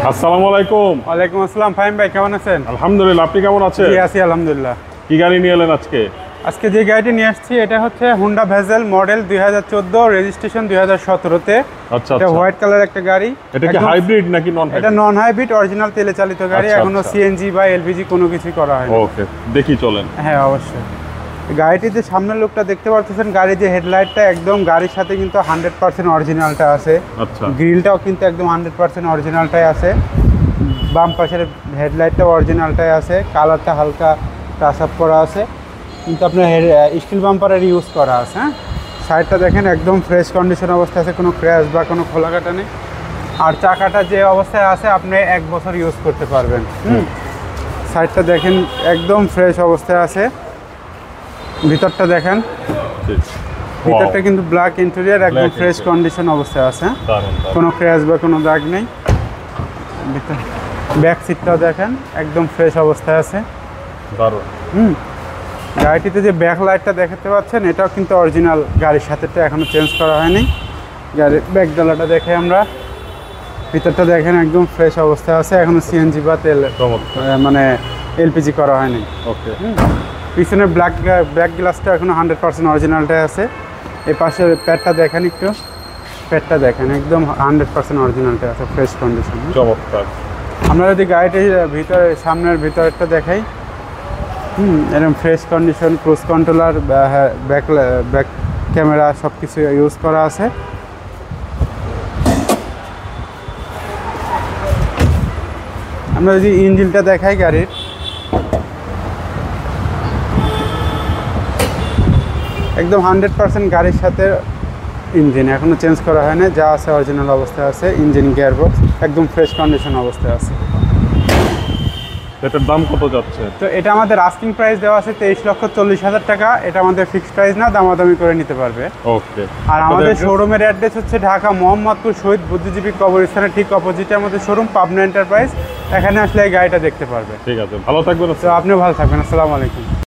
আসসালামু আলাইকুম। ওয়ালাইকুম আসসালাম। ফাহিম ভাই কেমন আছেন? আলহামদুলিল্লাহ, আপনি কেমন আছেন? জি আছি আলহামদুলিল্লাহ। কি গাড়ি নিয়ে এলেন আজকে? আজকে যে গাড়িটি নিয়ে আসছি এটা হচ্ছে হুন্ডা ভেজেল মডেল 2014, রেজিস্ট্রেশন 2017-তে। আচ্ছা, এটা হোয়াইট কালার একটা গাড়ি। এটা কি হাইব্রিড নাকি নন হাইব্রিড? এটা নন হাইব্রিড, অরিজিনাল তেলে চালিত গাড়ি। এখনো সিএনজি বা এলপিজি কোনো কিছুই করা হয়নি। ওকে, দেখি চলেন। হ্যাঁ অবশ্যই। গাড়িটিতে সামনের লুকটা দেখতে পাচ্ছেন, গাড়ির যে হেডলাইটটা একদম গাড়ির সাথে কিন্তু 100% অরিজিনালটা আছে। আচ্ছা, গ্রিলটাও কিন্তু একদম 100% অরিজিনালটাই আছে। বাম পাশের হেডলাইটটাও অরিজিনালটাই আছে। কালারটা হালকা টাচ আপ করা আছে, কিন্তু আপনার স্টিল বাম্পারের ইউজ করা আছে। হ্যাঁ, সাইডটা দেখেন একদম ফ্রেশ কন্ডিশন অবস্থায় আছে, কোনো ক্র্যাশ বা কোনো খোলাকাটা নেই। আর চাকাটা যে অবস্থায় আছে আপনি 1 বছর ইউজ করতে পারবেন। সাইডটা দেখেন একদম ফ্রেশ অবস্থায় আছে। ভিতরটা দেখেন, ভিতরটা কিন্তু ব্ল্যাক ইন্টেরিয়র, একদম ফ্রেশ কন্ডিশন অবস্থায় আছে। কোনো ক্র্যাশ বা কোনো দাগ নেই। ব্যাক সিটটাও দেখেন একদম ফ্রেশ অবস্থায় আছে। দারুণ। গাড়িটিতে যে ব্যাক লাইটটা দেখাতে পাচ্ছেন এটাও কিন্তু অরিজিনাল, গাড়ির সাথেটা এখনো চেঞ্জ করা হয়নি। গাড়ির ব্যাক ডালাটা দেখে আমরা, ভিতরটা দেখেন একদম ফ্রেশ অবস্থায় আছে। এখনো সিএনজি বা তেল মানে এলপিজি করা হয়নি। ওকে। পিছনে ব্ল্যাক গ্লাসটা এখনো 100% অরিজিনালটাই আছে। এই পাশের প্যাডটা দেখেন, একটু প্যাডটা দেখেন একদম 100% অরিজিনালটাই আছে, ফ্রেশ কন্ডিশন। চমৎকার। আমরা যদি গাড়িটির ভিতরে সামনের ভিতরটা দেখাই, এরকম fresh condition, cruise controller, back camera সব কিছু ইউজ করা আছে। আমরা যদি ইঞ্জিনটা দেখাই গাড়ির, একদম 100% গাড়ির সাথে ইঞ্জিন এখনও চেঞ্জ করা হয় না, যা আছে অরিজিনাল অবস্থায় আছে। ইঞ্জিন গিয়ারবক্স একদম ফ্রেশ কন্ডিশন অবস্থায় আছে। এটার দাম কত যাচ্ছে? তো এটা আমাদের আস্কিং প্রাইস দেওয়া আছে 23,40,000 টাকা। এটা আমাদের ফিক্সড প্রাইস না, দামাদামি করে নিতে পারবে। ওকে। আর আমাদের শোরুমের অ্যাড্রেস হচ্ছে ঢাকা মোহাম্মদপুর শহীদ বুদ্ধিজীবী কবরস্থানের ঠিক অপোজিটে আমাদের শোরুম, পাবনা এন্টারপ্রাইজ। এখানে আসলে এই গাড়িটা দেখতে পারবে। ঠিক আছে, ভালো থাকবেন। তো আপনিও ভালো থাকবেন। আসসালামু আলাইকুম।